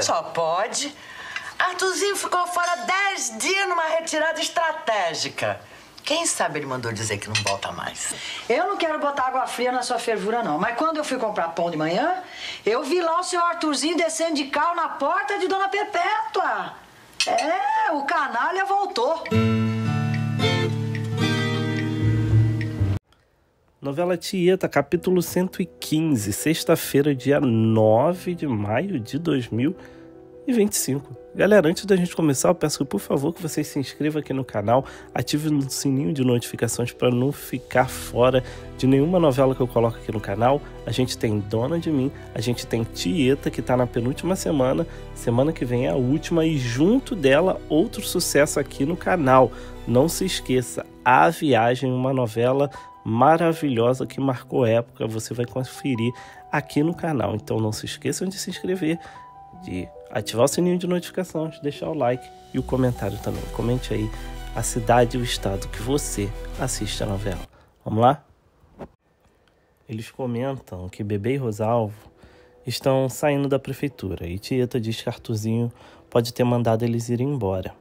Só pode. Arthurzinho ficou fora 10 dias numa retirada estratégica. Quem sabe ele mandou dizer que não volta mais. Eu não quero botar água fria na sua fervura, não. Mas quando eu fui comprar pão de manhã, eu vi lá o seu Arthurzinho descendo de carro na porta de Dona Perpétua. É, o canalha voltou. Novela Tieta, capítulo 115, sexta-feira, dia 9 de maio de 2025. Galera, antes da gente começar, eu peço que, por favor, que vocês se inscrevam aqui no canal, ative o sininho de notificações para não ficar fora de nenhuma novela que eu coloco aqui no canal. A gente tem Dona de Mim, a gente tem Tieta, que está na penúltima semana, semana que vem é a última, e junto dela, outro sucesso aqui no canal. Não se esqueça, A Viagem, uma novela maravilhosa que marcou época, você vai conferir aqui no canal. Então não se esqueçam de se inscrever, de ativar o sininho de notificações, deixar o like e o comentário também. Comente aí a cidade e o estado que você assiste a novela. Vamos lá? Eles comentam que Bebê e Rosalvo estão saindo da prefeitura e Tieta diz que Arthurzinho pode ter mandado eles irem embora.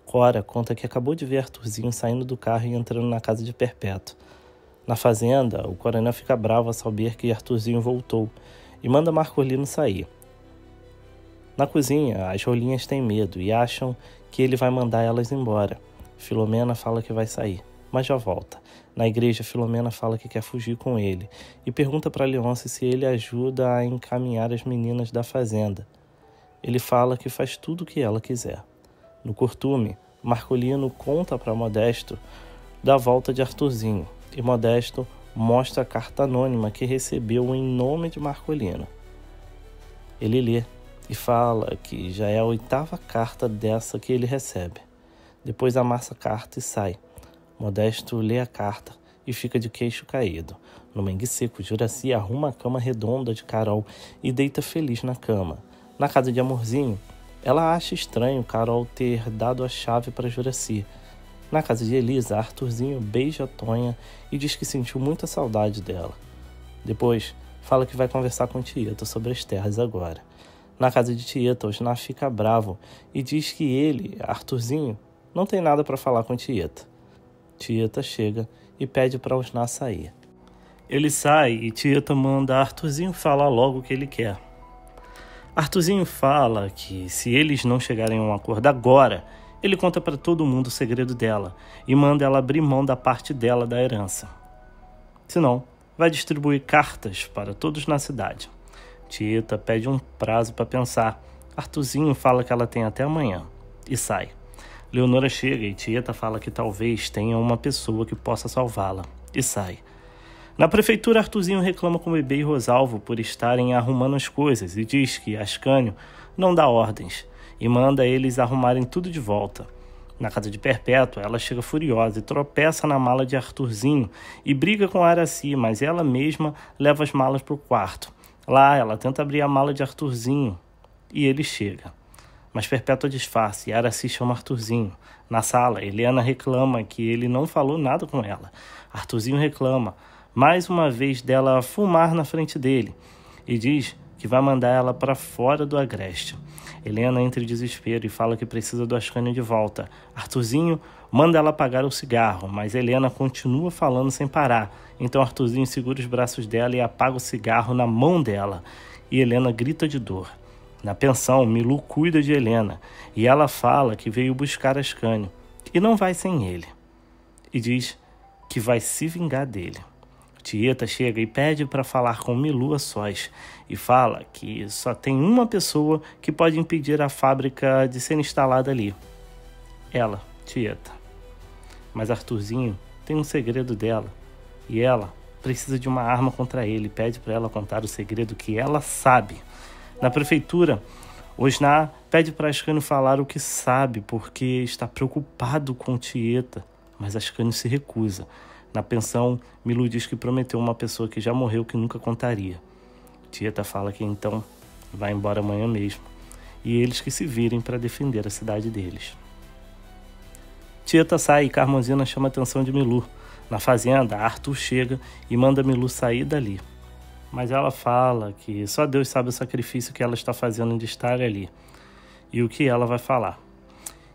Cora conta que acabou de ver Arthurzinho saindo do carro e entrando na casa de Perpétua. Na fazenda, o coronel fica bravo ao saber que Arthurzinho voltou e manda Marcolino sair. Na cozinha, as rolinhas têm medo e acham que ele vai mandar elas embora. Filomena fala que vai sair, mas já volta. Na igreja, Filomena fala que quer fugir com ele e pergunta para Leôncio se ele ajuda a encaminhar as meninas da fazenda. Ele fala que faz tudo o que ela quiser. No curtume, Marcolino conta para Modesto da volta de Arthurzinho. E Modesto mostra a carta anônima que recebeu em nome de Marcolino. Ele lê e fala que já é a 8ª carta dessa que ele recebe. Depois amassa a carta e sai. Modesto lê a carta e fica de queixo caído. No mangue seco, Juraci arruma a cama redonda de Carol e deita feliz na cama. Na casa de Amorzinho, ela acha estranho Carol ter dado a chave para Juraci. Na casa de Elisa, Arthurzinho beija a Tonha e diz que sentiu muita saudade dela. Depois, fala que vai conversar com Tieta sobre as terras agora. Na casa de Tieta, Osnar fica bravo e diz que ele, Arthurzinho, não tem nada para falar com Tieta. Tieta chega e pede para Osnar sair. Ele sai e Tieta manda Arthurzinho falar logo o que ele quer. Arthurzinho fala que se eles não chegarem a um acordo agora, ele conta para todo mundo o segredo dela e manda ela abrir mão da parte dela da herança. Senão, vai distribuir cartas para todos na cidade. Tieta pede um prazo para pensar. Arthurzinho fala que ela tem até amanhã e sai. Leonora chega e Tieta fala que talvez tenha uma pessoa que possa salvá-la e sai. Na prefeitura, Arthurzinho reclama com Bebê e Rosalvo por estarem arrumando as coisas e diz que Ascânio não dá ordens e manda eles arrumarem tudo de volta. Na casa de Perpétua, ela chega furiosa e tropeça na mala de Arthurzinho e briga com Araci, mas ela mesma leva as malas para o quarto. Lá, ela tenta abrir a mala de Arthurzinho e ele chega. Mas Perpétua disfarça e Araci chama Arthurzinho. Na sala, Helena reclama que ele não falou nada com ela. Arthurzinho reclama, mais uma vez, dela fumar na frente dele e diz que vai mandar ela para fora do agreste. Helena entra em desespero e fala que precisa do Ascânio de volta. Arthurzinho manda ela apagar o cigarro, mas Helena continua falando sem parar. Então Arthurzinho segura os braços dela e apaga o cigarro na mão dela. E Helena grita de dor. Na pensão, Milu cuida de Helena e ela fala que veio buscar Ascânio e não vai sem ele. E diz que vai se vingar dele. Tieta chega e pede para falar com Milu a sós e fala que só tem uma pessoa que pode impedir a fábrica de ser instalada ali. Ela, Tieta. Mas Arthurzinho tem um segredo dela e ela precisa de uma arma contra ele e pede para ela contar o segredo que ela sabe. Na prefeitura, Osnar pede para Ascânio falar o que sabe porque está preocupado com Tieta, mas Ascânio se recusa. Na pensão, Milu diz que prometeu uma pessoa que já morreu que nunca contaria. Tieta fala que então vai embora amanhã mesmo. E eles que se virem para defender a cidade deles. Tieta sai e Carmozina chama a atenção de Milu. Na fazenda, Arthur chega e manda Milu sair dali. Mas ela fala que só Deus sabe o sacrifício que ela está fazendo de estar ali e o que ela vai falar.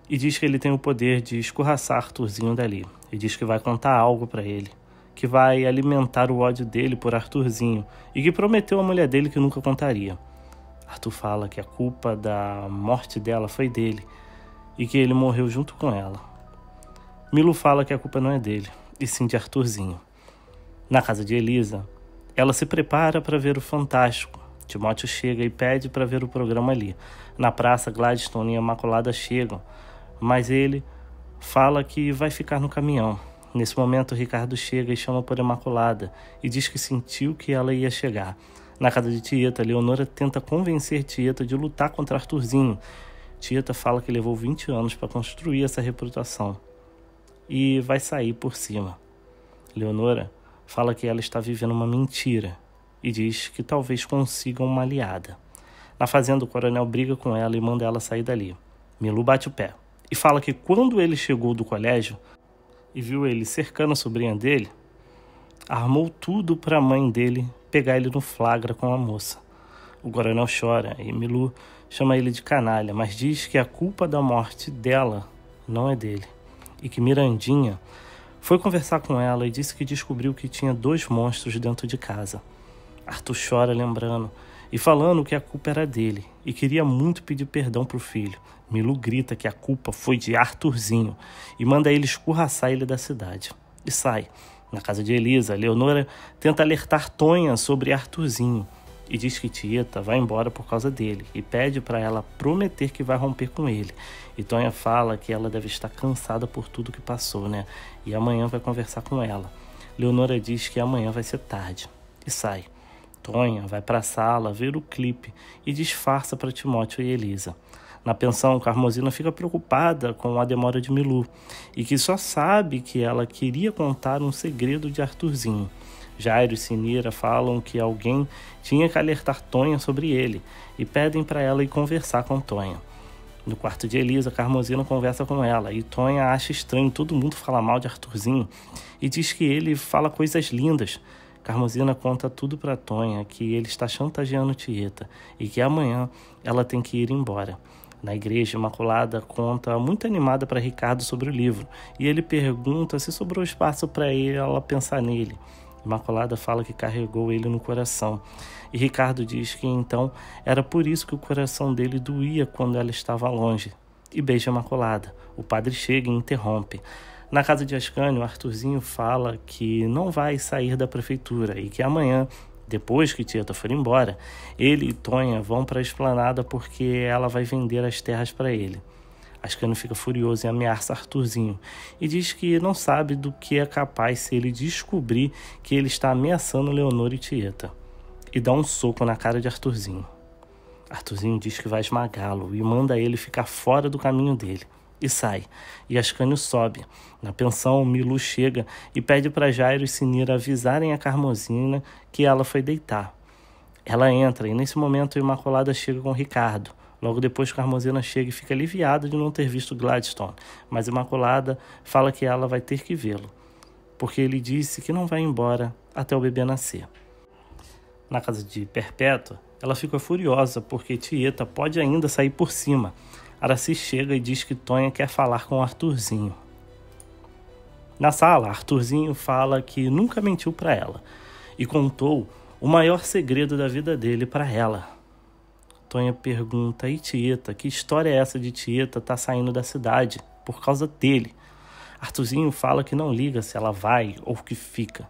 E diz que ele tem o poder de escorraçar Arthurzinho dali. E diz que vai contar algo para ele, que vai alimentar o ódio dele por Arthurzinho e que prometeu à mulher dele que nunca contaria. Arthur fala que a culpa da morte dela foi dele e que ele morreu junto com ela. Milu fala que a culpa não é dele, e sim de Arthurzinho. Na casa de Elisa, ela se prepara para ver o Fantástico. Timóteo chega e pede para ver o programa ali. Na praça, Gladstone e a Imaculada chegam, mas ele fala que vai ficar no caminhão. Nesse momento, Ricardo chega e chama por Imaculada e diz que sentiu que ela ia chegar. Na casa de Tieta, Leonora tenta convencer Tieta de lutar contra Arthurzinho. Tieta fala que levou 20 anos para construir essa reputação e vai sair por cima. Leonora fala que ela está vivendo uma mentira e diz que talvez consiga uma aliada. Na fazenda, o coronel briga com ela e manda ela sair dali. Milu bate o pé e fala que quando ele chegou do colégio e viu ele cercando a sobrinha dele, armou tudo para a mãe dele pegar ele no flagra com a moça. O coronel chora e Milu chama ele de canalha, mas diz que a culpa da morte dela não é dele e que Mirandinha foi conversar com ela e disse que descobriu que tinha 2 monstros dentro de casa. Arthur chora lembrando e falando que a culpa era dele e queria muito pedir perdão pro filho. Milu grita que a culpa foi de Arthurzinho e manda ele escorraçar ele da cidade. E sai. Na casa de Elisa, Leonora tenta alertar Tonha sobre Arthurzinho e diz que Tieta vai embora por causa dele e pede para ela prometer que vai romper com ele. E Tonha fala que ela deve estar cansada por tudo que passou, né? E amanhã vai conversar com ela. Leonora diz que amanhã vai ser tarde e sai. Tonha vai para a sala ver o clipe e disfarça para Timóteo e Elisa. Na pensão, Carmozina fica preocupada com a demora de Milu e que só sabe que ela queria contar um segredo de Arthurzinho. Jairo e Sinira falam que alguém tinha que alertar Tonha sobre ele e pedem para ela ir conversar com Tonha. No quarto de Elisa, Carmozina conversa com ela e Tonha acha estranho todo mundo falar mal de Arthurzinho e diz que ele fala coisas lindas. Carmozina conta tudo para Tonha, que ele está chantageando Tieta e que amanhã ela tem que ir embora. Na igreja, Imaculada conta muito animada para Ricardo sobre o livro e ele pergunta se sobrou espaço para ela pensar nele. Imaculada fala que carregou ele no coração e Ricardo diz que então era por isso que o coração dele doía quando ela estava longe e beija Imaculada. O padre chega e interrompe. Na casa de Ascânio, Arthurzinho fala que não vai sair da prefeitura e que amanhã, depois que Tieta for embora, ele e Tonha vão para a esplanada porque ela vai vender as terras para ele. Ascânio fica furioso e ameaça Arthurzinho e diz que não sabe do que é capaz se ele descobrir que ele está ameaçando Leonor e Tieta. E dá um soco na cara de Arthurzinho. Arthurzinho diz que vai esmagá-lo e manda ele ficar fora do caminho dele. E sai. E Ascânio sobe. Na pensão, Milu chega e pede para Jairo e Sinira avisarem a Carmozina que ela foi deitar. Ela entra e nesse momento a Imaculada chega com Ricardo. Logo depois, Carmozina chega e fica aliviada de não ter visto Gladstone. Mas Imaculada fala que ela vai ter que vê-lo, porque ele disse que não vai embora até o bebê nascer. Na casa de Perpétua, ela fica furiosa porque Tieta pode ainda sair por cima. Araci chega e diz que Tonha quer falar com Arthurzinho. Na sala, Arthurzinho fala que nunca mentiu para ela e contou o maior segredo da vida dele para ela. Tonha pergunta, e Tieta, que história é essa de Tieta tá saindo da cidade por causa dele? Arthurzinho fala que não liga se ela vai ou que fica.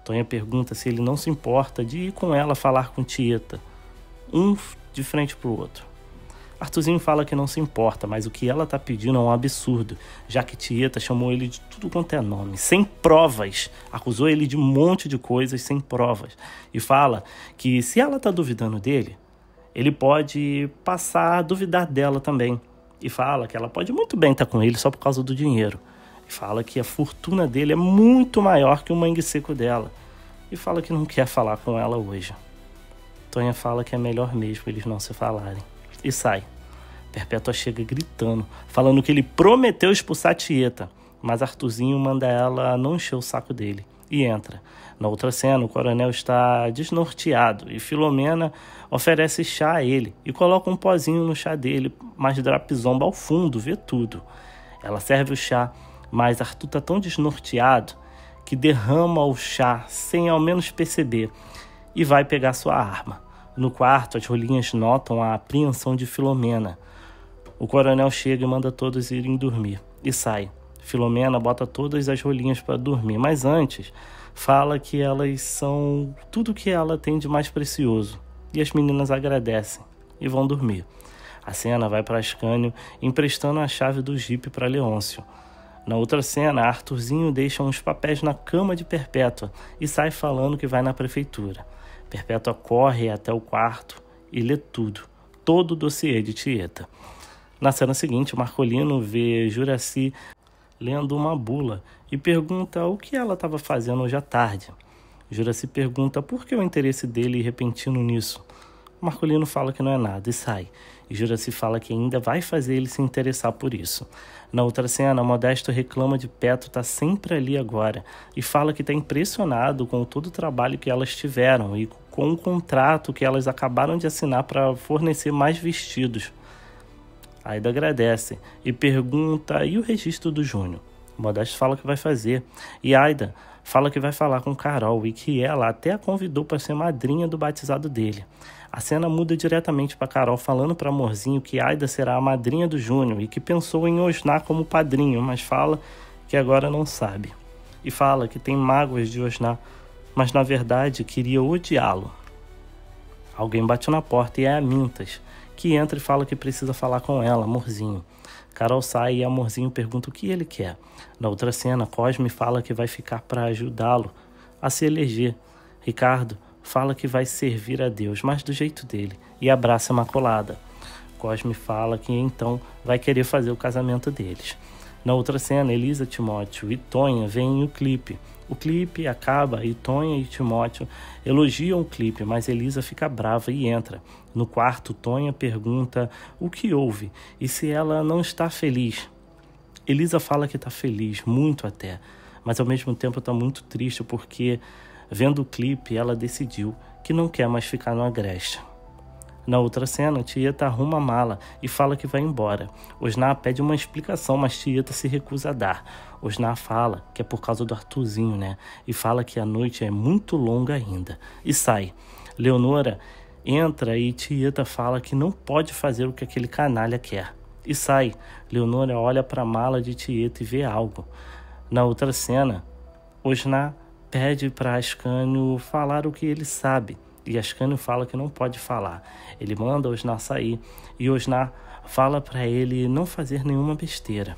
Tonha pergunta se ele não se importa de ir com ela falar com Tieta, um de frente pro outro. Arthurzinho fala que não se importa, mas o que ela tá pedindo é um absurdo, já que Tieta chamou ele de tudo quanto é nome, sem provas, acusou ele de um monte de coisas sem provas, e fala que se ela tá duvidando dele, ele pode passar a duvidar dela também, e fala que ela pode muito bem estar com ele só por causa do dinheiro, e fala que a fortuna dele é muito maior que o mangue seco dela, e fala que não quer falar com ela hoje. Tonha fala que é melhor mesmo eles não se falarem. E sai. Perpétua chega gritando, falando que ele prometeu expulsar Tieta, mas Arthurzinho manda ela não encher o saco dele e entra. Na outra cena, o coronel está desnorteado e Filomena oferece chá a ele e coloca um pozinho no chá dele, mas Drapizomba ao fundo vê tudo. Ela serve o chá, mas Arthur está tão desnorteado que derrama o chá sem ao menos perceber e vai pegar sua arma. No quarto, as rolinhas notam a apreensão de Filomena. O coronel chega e manda todos irem dormir e sai. Filomena bota todas as rolinhas para dormir, mas antes fala que elas são tudo que ela tem de mais precioso. E as meninas agradecem e vão dormir. A cena vai para Ascânio emprestando a chave do jipe para Leôncio. Na outra cena, Arthurzinho deixa uns papéis na cama de Perpétua e sai falando que vai na prefeitura. Perpétua corre até o quarto e lê tudo, todo o dossiê de Tieta. Na cena seguinte, Marcolino vê Juraci lendo uma bula e pergunta o que ela estava fazendo hoje à tarde. Juraci pergunta por que o interesse dele repentino nisso. Marcolino fala que não é nada e sai. E Juraci fala que ainda vai fazer ele se interessar por isso. Na outra cena, Modesto reclama de Petro estar sempre ali agora e fala que está impressionado com todo o trabalho que elas tiveram e com o contrato que elas acabaram de assinar para fornecer mais vestidos. Aida agradece e pergunta, e o registro do Júnior? Modesto fala que vai fazer. E Aida fala que vai falar com Carol e que ela até a convidou para ser madrinha do batizado dele. A cena muda diretamente para Carol falando para Amorzinho que Aida será a madrinha do Júnior e que pensou em Osnar como padrinho, mas fala que agora não sabe. E fala que tem mágoas de Osnar, mas na verdade queria odiá-lo. Alguém bate na porta e é a Mintas, que entra e fala que precisa falar com ela, Amorzinho. Carol sai e Amorzinho pergunta o que ele quer. Na outra cena, Cosme fala que vai ficar para ajudá-lo a se eleger. Ricardo fala que vai servir a Deus, mas do jeito dele, e abraça a Imaculada. Cosme fala que então vai querer fazer o casamento deles. Na outra cena, Elisa, Timóteo e Tonha veem o clipe. O clipe acaba e Tonha e Timóteo elogiam o clipe, mas Elisa fica brava e entra. No quarto, Tonha pergunta o que houve e se ela não está feliz. Elisa fala que está feliz, muito até, mas ao mesmo tempo está muito triste porque, vendo o clipe, ela decidiu que não quer mais ficar no Agreste. Na outra cena, Tieta arruma a mala e fala que vai embora. Osnar pede uma explicação, mas Tieta se recusa a dar. Osnar fala que é por causa do Arthurzinho, né? E fala que a noite é muito longa ainda. E sai. Leonora entra e Tieta fala que não pode fazer o que aquele canalha quer. E sai. Leonora olha para a mala de Tieta e vê algo. Na outra cena, Osnar pede para Ascânio falar o que ele sabe. E Ascânio fala que não pode falar. Ele manda Osnar sair e Osnar fala para ele não fazer nenhuma besteira.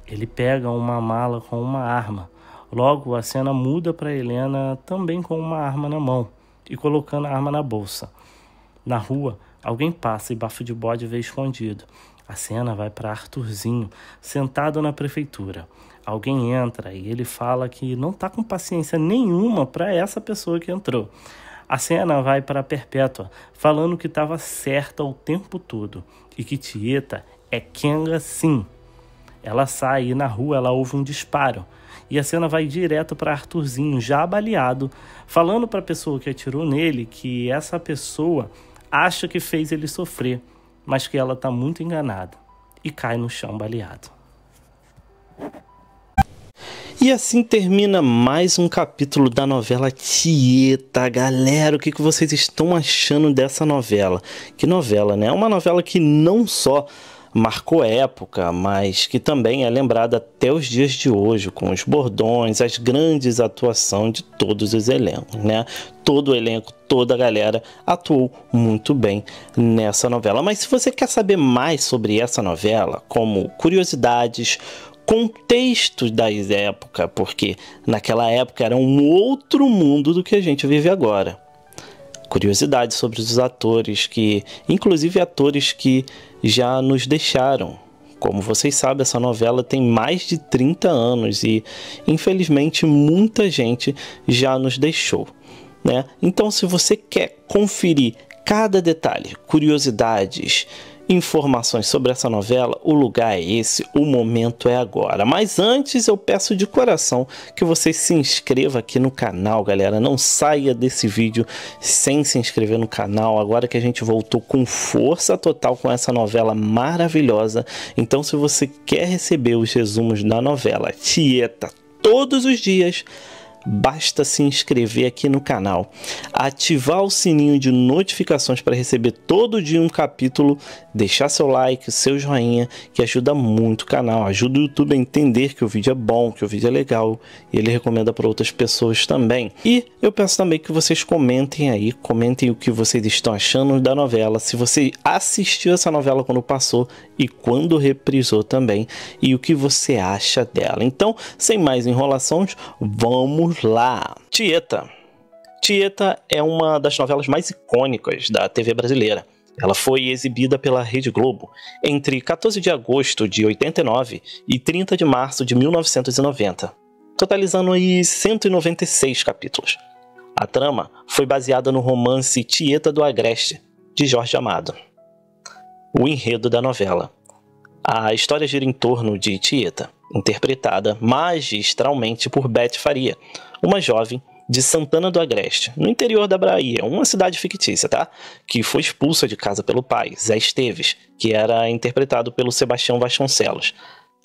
Ele pega uma mala com uma arma. Logo, a cena muda para Helena também com uma arma na mão e colocando a arma na bolsa. Na rua, alguém passa e Bafo de Bode vê escondido. A cena vai para Arthurzinho, sentado na prefeitura. Alguém entra e ele fala que não está com paciência nenhuma para essa pessoa que entrou. A cena vai para Perpétua, falando que estava certa o tempo todo e que Tieta é Kenga sim. Ela sai e na rua ela ouve um disparo. E a cena vai direto para Arthurzinho, já baleado, falando para a pessoa que atirou nele que essa pessoa acha que fez ele sofrer, mas que ela está muito enganada. E cai no chão baleado. E assim termina mais um capítulo da novela Tieta. Galera, o que vocês estão achando dessa novela? Que novela, né? É uma novela que não só marcou época, mas que também é lembrada até os dias de hoje, com os bordões, as grandes atuações de todos os elencos, né? Todo o elenco, toda a galera atuou muito bem nessa novela. Mas se você quer saber mais sobre essa novela, como curiosidades, contextos da época, porque naquela época era um outro mundo do que a gente vive agora. Curiosidades sobre os atores, inclusive atores que já nos deixaram. Como vocês sabem, essa novela tem mais de 30 anos e, infelizmente, muita gente já nos deixou, né? Então, se você quer conferir cada detalhe, curiosidades informações sobre essa novela, o lugar é esse, o momento é agora. Mas antes eu peço de coração que você se inscreva aqui no canal, galera. Não saia desse vídeo sem se inscrever no canal, agora que a gente voltou com força total com essa novela maravilhosa. Então, se você quer receber os resumos da novela Tieta todos os dias, basta se inscrever aqui no canal, ativar o sininho de notificações para receber todo dia um capítulo, deixar seu like, seu joinha, que ajuda muito o canal, ajuda o YouTube a entender que o vídeo é bom, que o vídeo é legal, e ele recomenda para outras pessoas também. E eu peço também que vocês comentem aí, comentem o que vocês estão achando da novela, se você assistiu essa novela quando passou e quando reprisou também, e o que você acha dela. Então, sem mais enrolações, vamos lá. Tieta. Tieta é uma das novelas mais icônicas da TV brasileira. Ela foi exibida pela Rede Globo entre 14 de agosto de 89 e 30 de março de 1990, totalizando aí 196 capítulos. A trama foi baseada no romance Tieta do Agreste, de Jorge Amado. O enredo da novela. A história gira em torno de Tieta, interpretada magistralmente por Beth Faria, uma jovem de Santana do Agreste, no interior da Bahia, uma cidade fictícia, tá? Que foi expulsa de casa pelo pai, Zé Esteves, que era interpretado pelo Sebastião Vasconcelos.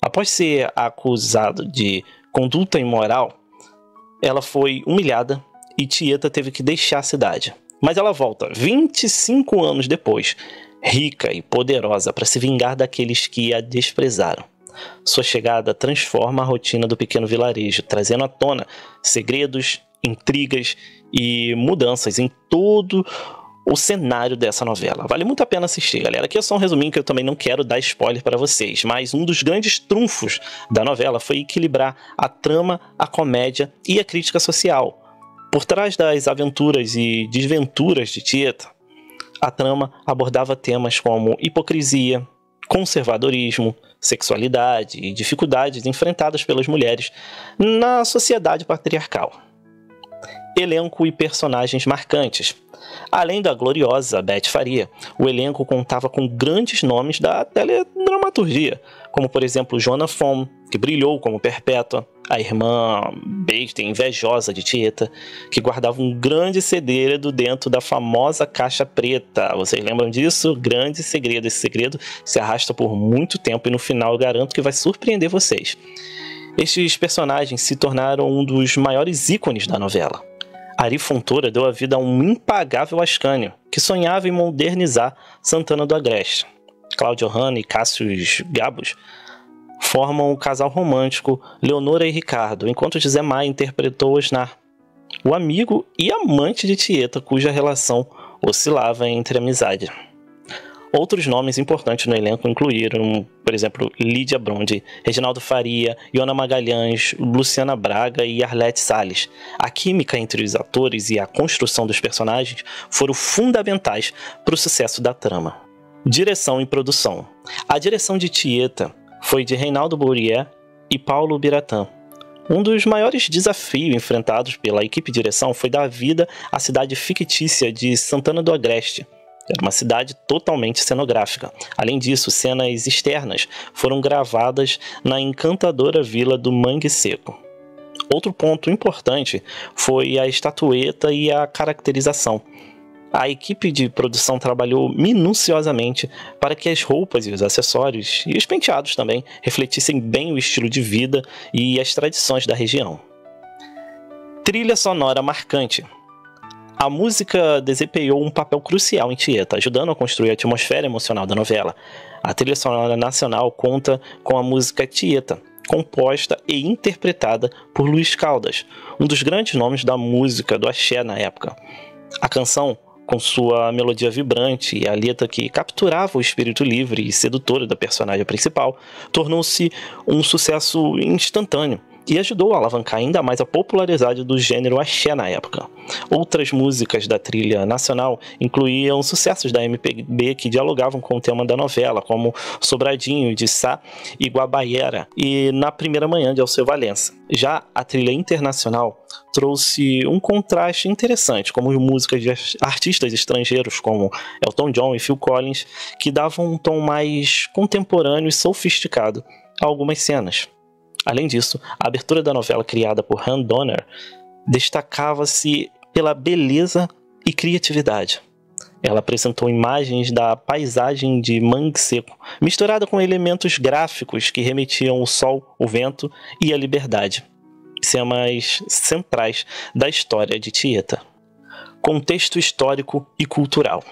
Após ser acusado de conduta imoral, ela foi humilhada e Tieta teve que deixar a cidade. Mas ela volta 25 anos depois, rica e poderosa, para se vingar daqueles que a desprezaram. Sua chegada transforma a rotina do pequeno vilarejo, trazendo à tona segredos, intrigas e mudanças em todo o cenário dessa novela. Vale muito a pena assistir, galera. Aqui é só um resuminho que eu também não quero dar spoiler para vocês, mas um dos grandes trunfos da novela foi equilibrar a trama, a comédia e a crítica social. Por trás das aventuras e desventuras de Tieta, a trama abordava temas como hipocrisia, conservadorismo, sexualidade e dificuldades enfrentadas pelas mulheres na sociedade patriarcal. Elenco e personagens marcantes. Além da gloriosa Beth Faria, o elenco contava com grandes nomes da teledramaturgia, como por exemplo Joana Fon, que brilhou como Perpétua, a irmã besta e invejosa de Tieta, que guardava um grande segredo dentro da famosa caixa preta. Vocês lembram disso? Grande segredo. Esse segredo se arrasta por muito tempo e no final eu garanto que vai surpreender vocês. Estes personagens se tornaram um dos maiores ícones da novela. Ari Fontoura deu a vida a um impagável Ascânio, que sonhava em modernizar Santana do Agreste. Cláudio Hanna e Cássius Gabos formam o casal romântico Leonora e Ricardo, enquanto José Maia interpretou Osnar, o amigo e amante de Tieta, cuja relação oscilava entre amizade. Outros nomes importantes no elenco incluíram, por exemplo, Lídia Brondi, Reginaldo Faria, Iona Magalhães, Luciana Braga e Arlete Salles. A química entre os atores e a construção dos personagens foram fundamentais para o sucesso da trama. Direção e produção. A direção de Tieta foi de Reinaldo Bourier e Paulo Biratã. Um dos maiores desafios enfrentados pela equipe de direção foi dar vida à cidade fictícia de Santana do Agreste. Era uma cidade totalmente cenográfica. Além disso, cenas externas foram gravadas na encantadora vila do Mangue Seco. Outro ponto importante foi a estatueta e a caracterização. A equipe de produção trabalhou minuciosamente para que as roupas e os acessórios, e os penteados também, refletissem bem o estilo de vida e as tradições da região. Trilha sonora marcante. A música desempenhou um papel crucial em Tieta, ajudando a construir a atmosfera emocional da novela. A trilha sonora nacional conta com a música Tieta, composta e interpretada por Luiz Caldas, um dos grandes nomes da música do axé na época. A canção, com sua melodia vibrante e a letra que capturava o espírito livre e sedutor da personagem principal, tornou-se um sucesso instantâneo, e ajudou a alavancar ainda mais a popularidade do gênero axé na época. Outras músicas da trilha nacional incluíam sucessos da MPB que dialogavam com o tema da novela, como Sobradinho, de Sá e Guabaiera, e Na Primeira Manhã, de Alceu Valença. Já a trilha internacional trouxe um contraste interessante, como músicas de artistas estrangeiros como Elton John e Phil Collins, que davam um tom mais contemporâneo e sofisticado a algumas cenas. Além disso, a abertura da novela criada por Han Donner destacava-se pela beleza e criatividade. Ela apresentou imagens da paisagem de Mangue Seco, misturada com elementos gráficos que remetiam ao sol, o vento e a liberdade, temas centrais da história de Tieta. Contexto histórico e cultural.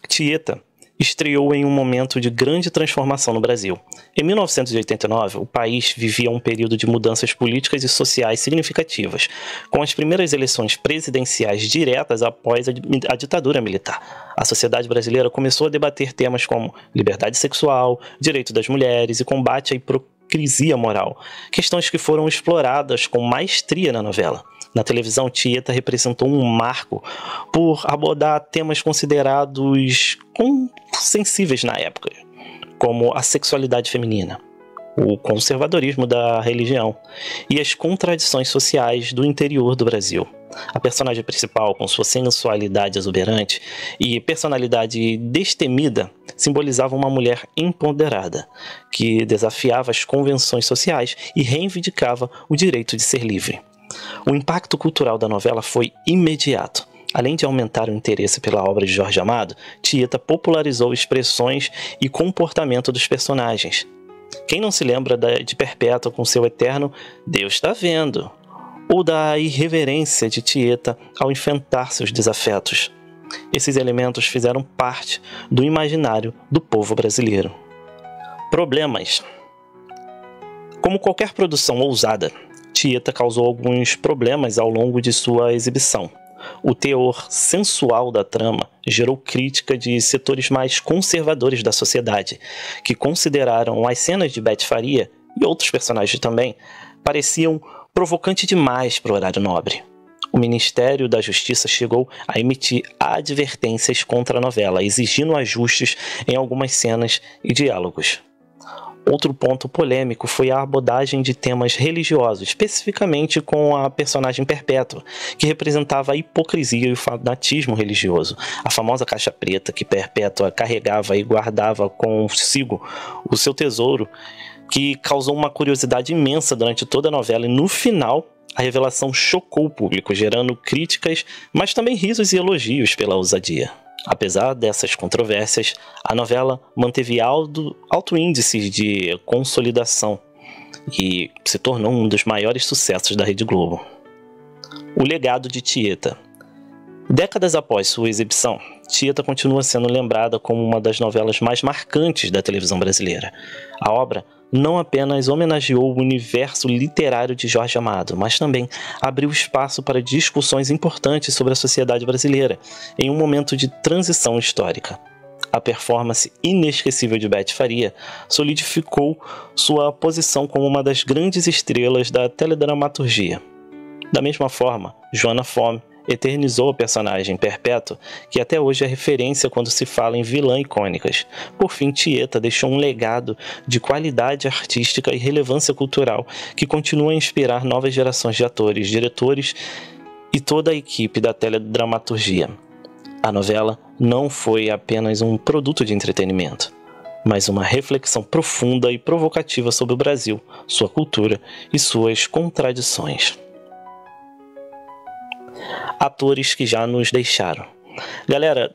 Tieta estreou em um momento de grande transformação no Brasil. Em 1989, o país vivia um período de mudanças políticas e sociais significativas, com as primeiras eleições presidenciais diretas após a ditadura militar. A sociedade brasileira começou a debater temas como liberdade sexual, direito das mulheres e combate à hipocrisia moral, questões que foram exploradas com maestria na novela. Na televisão, Tieta representou um marco por abordar temas considerados sensíveis na época, como a sexualidade feminina, o conservadorismo da religião e as contradições sociais do interior do Brasil. A personagem principal, com sua sensualidade exuberante e personalidade destemida, simbolizava uma mulher empoderada, que desafiava as convenções sociais e reivindicava o direito de ser livre. O impacto cultural da novela foi imediato. Além de aumentar o interesse pela obra de Jorge Amado, Tieta popularizou expressões e comportamento dos personagens. Quem não se lembra de Perpétua com seu eterno "Deus está vendo", ou da irreverência de Tieta ao enfrentar seus desafetos? Esses elementos fizeram parte do imaginário do povo brasileiro. Problemas. Como qualquer produção ousada, Tieta causou alguns problemas ao longo de sua exibição. O teor sensual da trama gerou crítica de setores mais conservadores da sociedade, que consideraram as cenas de Beth Faria, e outros personagens também, pareciam provocantes demais para o horário nobre. O Ministério da Justiça chegou a emitir advertências contra a novela, exigindo ajustes em algumas cenas e diálogos. Outro ponto polêmico foi a abordagem de temas religiosos, especificamente com a personagem Perpétua, que representava a hipocrisia e o fanatismo religioso. A famosa caixa preta que Perpétua carregava e guardava consigo o seu tesouro, que causou uma curiosidade imensa durante toda a novela, e no final a revelação chocou o público, gerando críticas, mas também risos e elogios pela ousadia. Apesar dessas controvérsias, a novela manteve alto índice de consolidação e se tornou um dos maiores sucessos da Rede Globo. O legado de Tieta. Décadas após sua exibição, Tieta continua sendo lembrada como uma das novelas mais marcantes da televisão brasileira. A obra não apenas homenageou o universo literário de Jorge Amado, mas também abriu espaço para discussões importantes sobre a sociedade brasileira, em um momento de transição histórica. A performance inesquecível de Beth Faria solidificou sua posição como uma das grandes estrelas da teledramaturgia. Da mesma forma, Joana Fome eternizou a personagem Perpétua, que até hoje é referência quando se fala em vilã icônicas. Por fim, Tieta deixou um legado de qualidade artística e relevância cultural que continua a inspirar novas gerações de atores, diretores e toda a equipe da teledramaturgia. A novela não foi apenas um produto de entretenimento, mas uma reflexão profunda e provocativa sobre o Brasil, sua cultura e suas contradições. Atores que já nos deixaram. Galera,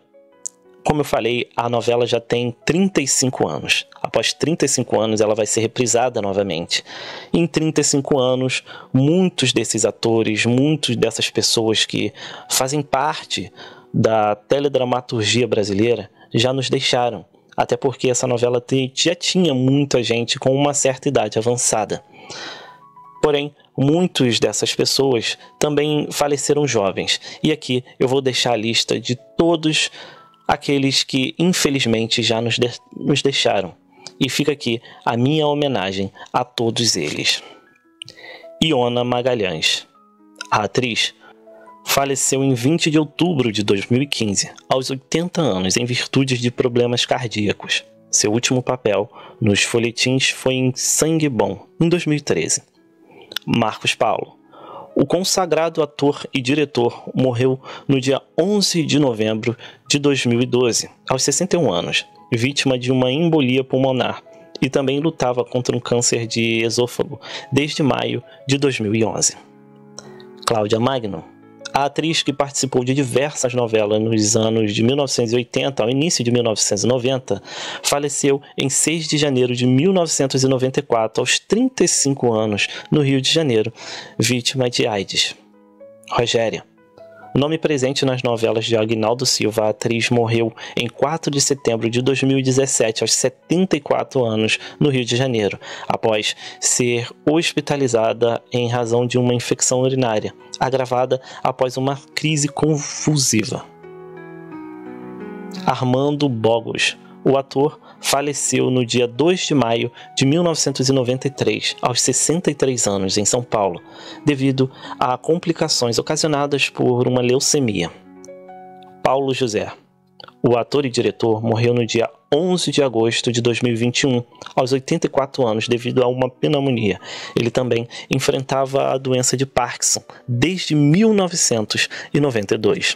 como eu falei, a novela já tem 35 anos. Após 35 anos, ela vai ser reprisada novamente. Em 35 anos, muitos desses atores, muitas dessas pessoas que fazem parte da teledramaturgia brasileira já nos deixaram. Até porque essa novela já tinha muita gente com uma certa idade avançada. Porém, muitas dessas pessoas também faleceram jovens. E aqui eu vou deixar a lista de todos aqueles que infelizmente já nos deixaram. E fica aqui a minha homenagem a todos eles. Iona Magalhães. A atriz faleceu em 20 de outubro de 2015, aos 80 anos, em virtude de problemas cardíacos. Seu último papel nos folhetins foi em Sangue Bom, em 2013. Marcos Paulo. O consagrado ator e diretor morreu no dia 11 de novembro de 2012, aos 61 anos, vítima de uma embolia pulmonar, e também lutava contra um câncer de esôfago desde maio de 2011. Cláudia Magno. A atriz que participou de diversas novelas nos anos de 1980 ao início de 1990, faleceu em 6 de janeiro de 1994, aos 35 anos, no Rio de Janeiro, vítima de AIDS. Rogéria. Nome presente nas novelas de Aguinaldo Silva, a atriz morreu em 4 de setembro de 2017, aos 74 anos, no Rio de Janeiro, após ser hospitalizada em razão de uma infecção urinária, agravada após uma crise convulsiva. Armando Bogos. O ator faleceu no dia 2 de maio de 1993, aos 63 anos, em São Paulo, devido a complicações ocasionadas por uma leucemia. Paulo José. O ator e diretor morreu no dia 11 de agosto de 2021, aos 84 anos, devido a uma pneumonia. Ele também enfrentava a doença de Parkinson desde 1992.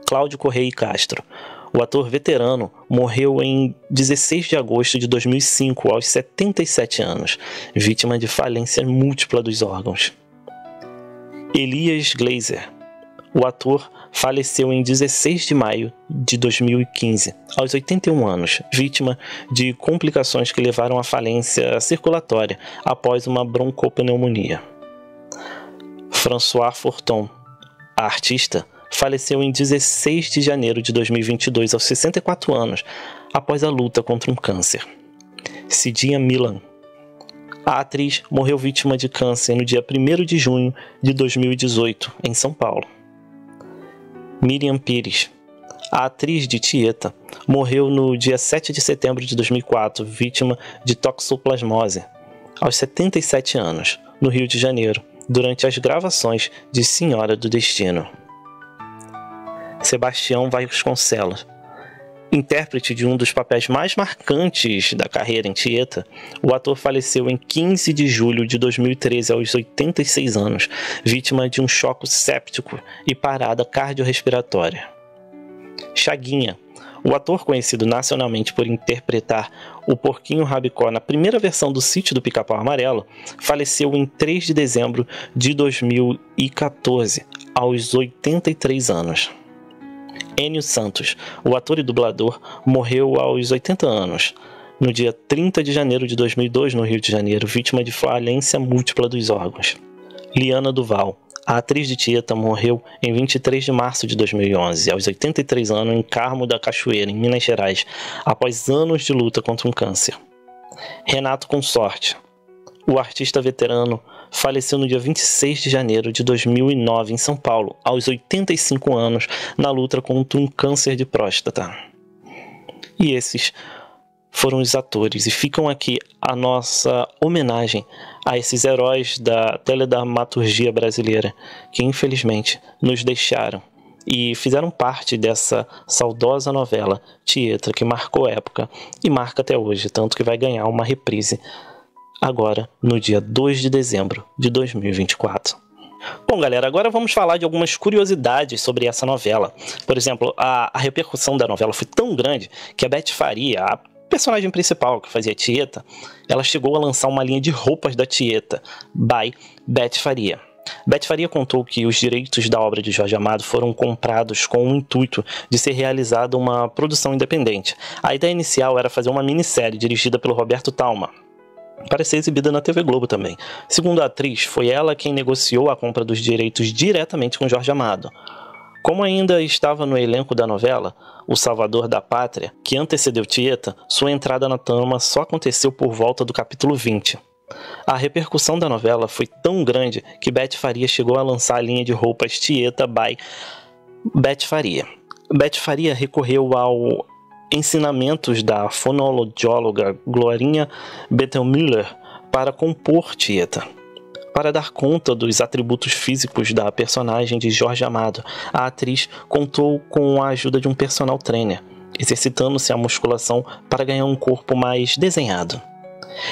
Cláudio Correia Castro. O ator veterano morreu em 16 de agosto de 2005, aos 77 anos, vítima de falência múltipla dos órgãos. Elias Glazer. O ator faleceu em 16 de maio de 2015, aos 81 anos, vítima de complicações que levaram à falência circulatória após uma broncopneumonia. François Forton. A artista faleceu em 16 de janeiro de 2022, aos 64 anos, após a luta contra um câncer. Cidinha Milan. A atriz morreu vítima de câncer no dia 1º de junho de 2018, em São Paulo. Miriam Pires. A atriz de Tieta morreu no dia 7 de setembro de 2004, vítima de toxoplasmose, aos 77 anos, no Rio de Janeiro, durante as gravações de Senhora do Destino. Sebastião Vasconcelos. Intérprete de um dos papéis mais marcantes da carreira em Tieta, o ator faleceu em 15 de julho de 2013, aos 86 anos, vítima de um choque séptico e parada cardiorrespiratória. Chaguinha. O ator, conhecido nacionalmente por interpretar o Porquinho Rabicó na primeira versão do Sítio do Pica-Pau Amarelo, faleceu em 3 de dezembro de 2014, aos 83 anos. Enio Santos. O ator e dublador morreu aos 80 anos, no dia 30 de janeiro de 2002, no Rio de Janeiro, vítima de falência múltipla dos órgãos. Liana Duval. A atriz de Tieta morreu em 23 de março de 2011, aos 83 anos, em Carmo da Cachoeira, em Minas Gerais, após anos de luta contra um câncer. Renato Consorte. O artista veterano faleceu no dia 26 de janeiro de 2009, em São Paulo, aos 85 anos, na luta contra um câncer de próstata. E esses foram os atores, e ficam aqui a nossa homenagem a esses heróis da teledramaturgia brasileira, que infelizmente nos deixaram e fizeram parte dessa saudosa novela Tieta, que marcou época e marca até hoje, tanto que vai ganhar uma reprise agora no dia 2 de dezembro de 2024. Bom, galera, agora vamos falar de algumas curiosidades sobre essa novela. Por exemplo, a repercussão da novela foi tão grande que a Beth Faria, a personagem principal que fazia Tieta, ela chegou a lançar uma linha de roupas da Tieta, by Beth Faria. Beth Faria contou que os direitos da obra de Jorge Amado foram comprados com o intuito de ser realizada uma produção independente. A ideia inicial era fazer uma minissérie dirigida pelo Roberto Talma, para ser exibida na TV Globo também. Segundo a atriz, foi ela quem negociou a compra dos direitos diretamente com Jorge Amado. Como ainda estava no elenco da novela, O Salvador da Pátria, que antecedeu Tieta, sua entrada na trama só aconteceu por volta do capítulo 20. A repercussão da novela foi tão grande que Beth Faria chegou a lançar a linha de roupas Tieta by Beth Faria. Beth Faria recorreu ao ensinamentos da fonoaudióloga Glorinha Bettelmüller para compor Tieta. Para dar conta dos atributos físicos da personagem de Jorge Amado, a atriz contou com a ajuda de um personal trainer, exercitando-se a musculação para ganhar um corpo mais desenhado.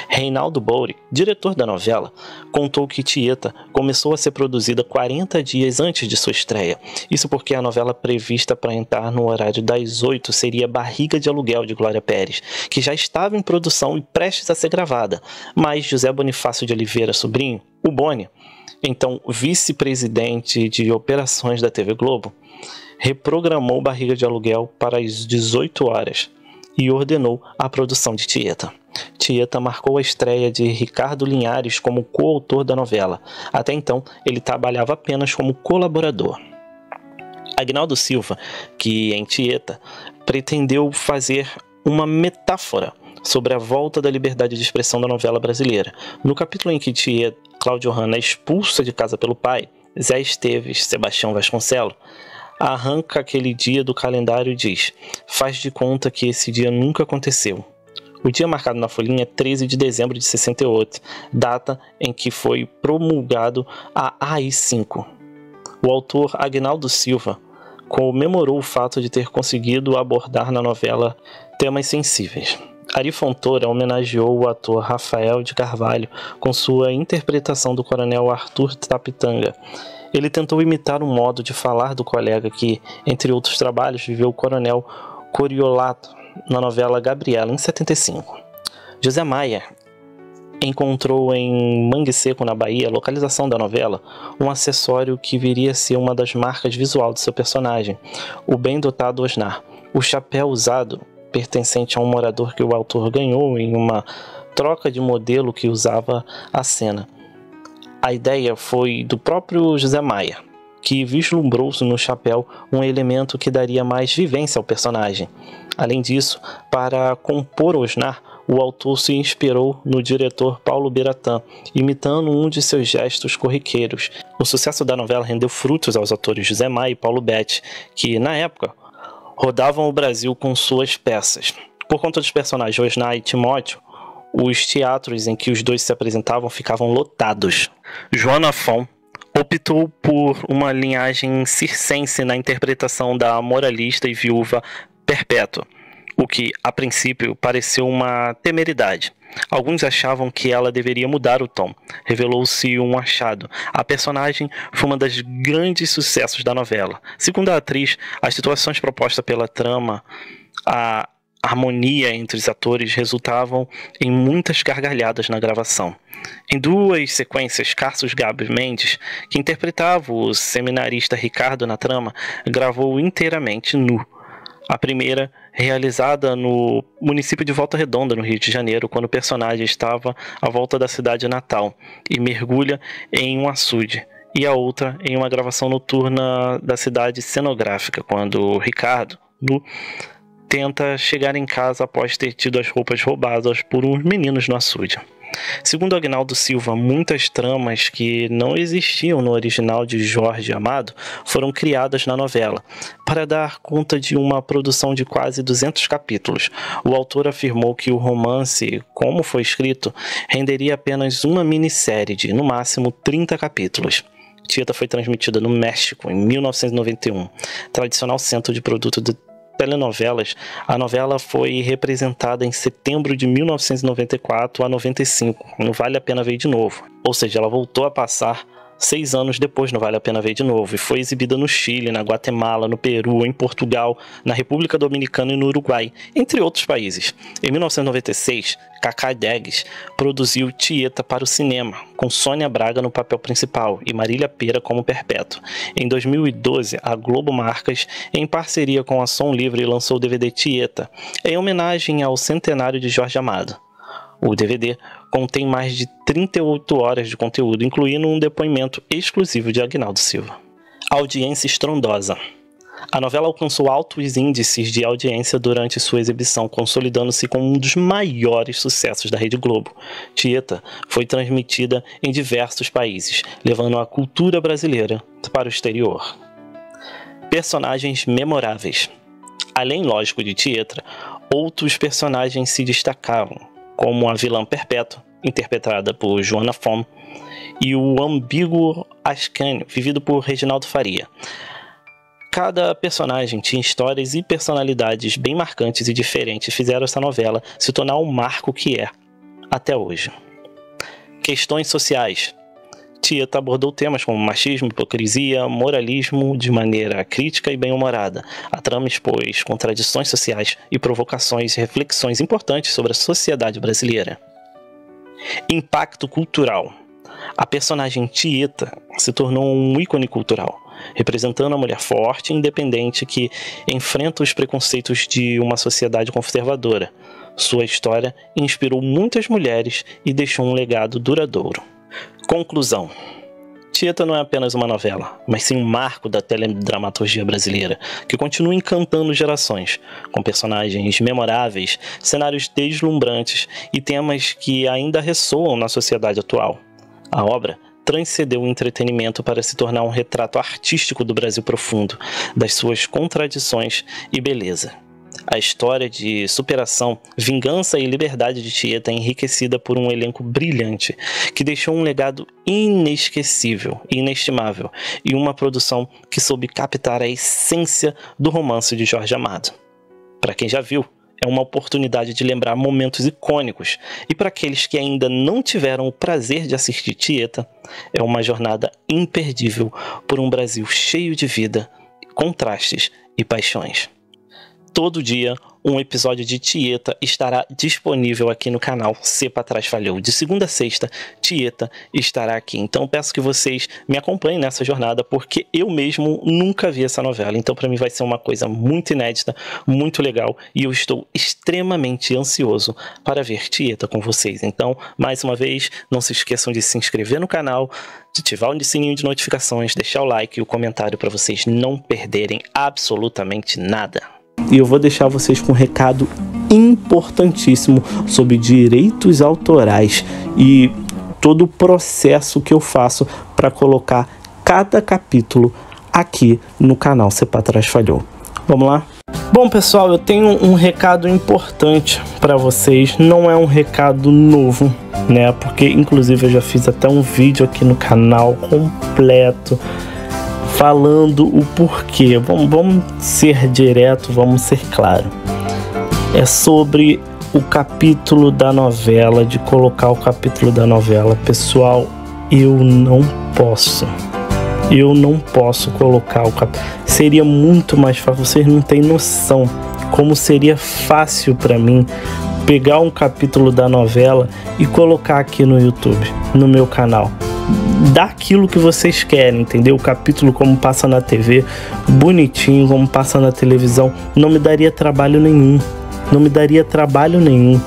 Reinaldo Bouri, diretor da novela, contou que Tieta começou a ser produzida 40 dias antes de sua estreia. Isso porque a novela prevista para entrar no horário das 8 seria Barriga de Aluguel, de Glória Pérez, que já estava em produção e prestes a ser gravada. Mas José Bonifácio de Oliveira Sobrinho, o Boni, então vice-presidente de operações da TV Globo, reprogramou Barriga de Aluguel para as 18 horas e ordenou a produção de Tieta. Tieta marcou a estreia de Ricardo Linhares como coautor da novela. Até então, ele trabalhava apenas como colaborador. Agnaldo Silva, que em Tieta pretendeu fazer uma metáfora sobre a volta da liberdade de expressão da novela brasileira. No capítulo em que Tieta, Cláudio Hanna, é expulsa de casa pelo pai, Zé Esteves, Sebastião Vasconcelos, arranca aquele dia do calendário e diz: faz de conta que esse dia nunca aconteceu. O dia marcado na folhinha é 13 de dezembro de 68, data em que foi promulgado a AI-5. O autor Agnaldo Silva comemorou o fato de ter conseguido abordar na novela temas sensíveis. Ari Fontoura homenageou o ator Rafael de Carvalho com sua interpretação do coronel Arthur Tapitanga. Ele tentou imitar um modo de falar do colega que, entre outros trabalhos, viveu o coronel Coriolato na novela Gabriela, em 75. José Maia encontrou em Mangue Seco, na Bahia, localização da novela, um acessório que viria a ser uma das marcas visual de seu personagem, o bem dotado Osnar. O chapéu usado, pertencente a um morador que o autor ganhou em uma troca de modelo que usava a cena. A ideia foi do próprio José Maia, que vislumbrou no chapéu um elemento que daria mais vivência ao personagem. Além disso, para compor Osnar, o autor se inspirou no diretor Paulo Biratã, imitando um de seus gestos corriqueiros. O sucesso da novela rendeu frutos aos atores José Maia e Paulo Betti, que, na época, rodavam o Brasil com suas peças. Por conta dos personagens Osnar e Timóteo, os teatros em que os dois se apresentavam ficavam lotados. Joana Fon optou por uma linhagem circense na interpretação da moralista e viúva Perpétua, o que, a princípio, pareceu uma temeridade. Alguns achavam que ela deveria mudar o tom. Revelou-se um achado. A personagem foi um dos grandes sucessos da novela. Segundo a atriz, as situações propostas pela trama, a harmonia entre os atores resultavam em muitas gargalhadas na gravação. Em duas sequências, Carlos Gabos Mendes, que interpretava o seminarista Ricardo na trama, gravou inteiramente nu. A primeira, realizada no município de Volta Redonda, no Rio de Janeiro, quando o personagem estava à volta da cidade natal e mergulha em um açude. E a outra em uma gravação noturna da cidade cenográfica, quando Ricardo, nu, tenta chegar em casa após ter tido as roupas roubadas por uns meninos no açude. Segundo Agnaldo Silva, muitas tramas que não existiam no original de Jorge Amado foram criadas na novela. Para dar conta de uma produção de quase 200 capítulos, o autor afirmou que o romance, como foi escrito, renderia apenas uma minissérie de, no máximo, 30 capítulos. Tieta foi transmitida no México em 1991, tradicional centro de produto de telenovelas. A novela foi representada em setembro de 1994 a 95, no Vale a Pena Ver de Novo. Ou seja, ela voltou a passar 6 anos depois no Vale a Pena Ver de Novo, e foi exibida no Chile, na Guatemala, no Peru, em Portugal, na República Dominicana e no Uruguai, entre outros países. Em 1996, Cacá Degues produziu Tieta para o cinema, com Sônia Braga no papel principal e Marília Pêra como Perpétua. Em 2012, a Globo Marcas, em parceria com a Som Livre, lançou o DVD Tieta, em homenagem ao centenário de Jorge Amado. O DVD contém mais de 38 horas de conteúdo, incluindo um depoimento exclusivo de Agnaldo Silva. Audiência estrondosa. A novela alcançou altos índices de audiência durante sua exibição, consolidando-se como um dos maiores sucessos da Rede Globo. Tieta foi transmitida em diversos países, levando a cultura brasileira para o exterior. Personagens memoráveis. Além, lógico, de Tieta, outros personagens se destacavam, como a vilã Perpétua, interpretada por Joana Fon, e o ambíguo Ascânio, vivido por Reginaldo Faria. Cada personagem tinha histórias e personalidades bem marcantes e diferentes, fizeram essa novela se tornar o marco que é até hoje. Questões sociais. Tieta abordou temas como machismo, hipocrisia, moralismo de maneira crítica e bem-humorada. A trama expôs contradições sociais e provocações e reflexões importantes sobre a sociedade brasileira. Impacto cultural. A personagem Tieta se tornou um ícone cultural, representando a mulher forte e independente que enfrenta os preconceitos de uma sociedade conservadora. Sua história inspirou muitas mulheres e deixou um legado duradouro. Conclusão. Tieta não é apenas uma novela, mas sim um marco da teledramaturgia brasileira, que continua encantando gerações, com personagens memoráveis, cenários deslumbrantes e temas que ainda ressoam na sociedade atual. A obra transcendeu o entretenimento para se tornar um retrato artístico do Brasil profundo, das suas contradições e beleza. A história de superação, vingança e liberdade de Tieta é enriquecida por um elenco brilhante, que deixou um legado inesquecível e inestimável, e uma produção que soube captar a essência do romance de Jorge Amado. Para quem já viu, é uma oportunidade de lembrar momentos icônicos, e para aqueles que ainda não tiveram o prazer de assistir Tieta, é uma jornada imperdível por um Brasil cheio de vida, contrastes e paixões. Todo dia, um episódio de Tieta estará disponível aqui no canal Se Pra Trás Falhou. De segunda a sexta, Tieta estará aqui. Então peço que vocês me acompanhem nessa jornada, porque eu mesmo nunca vi essa novela. Então para mim vai ser uma coisa muito inédita, muito legal, e eu estou extremamente ansioso para ver Tieta com vocês. Então, mais uma vez, não se esqueçam de se inscrever no canal, de ativar o sininho de notificações, deixar o like e o comentário para vocês não perderem absolutamente nada. E eu vou deixar vocês com um recado importantíssimo sobre direitos autorais e todo o processo que eu faço para colocar cada capítulo aqui no canal Se Pra Trás Falhou. Vamos lá? Bom, pessoal, eu tenho um recado importante para vocês. Não é um recado novo, né? Porque inclusive eu já fiz até um vídeo aqui no canal completo falando o porquê. Vamos ser direto, vamos ser claro. É sobre o capítulo da novela, de colocar o capítulo da novela. Pessoal, eu não posso colocar o capítulo. Seria muito mais fácil, vocês não têm noção como seria fácil para mim pegar um capítulo da novela e colocar aqui no YouTube, no meu canal. Daquilo que vocês querem, entendeu? O capítulo como passa na TV, bonitinho, como passa na televisão, não me daria trabalho nenhum. Não me daria trabalho nenhum,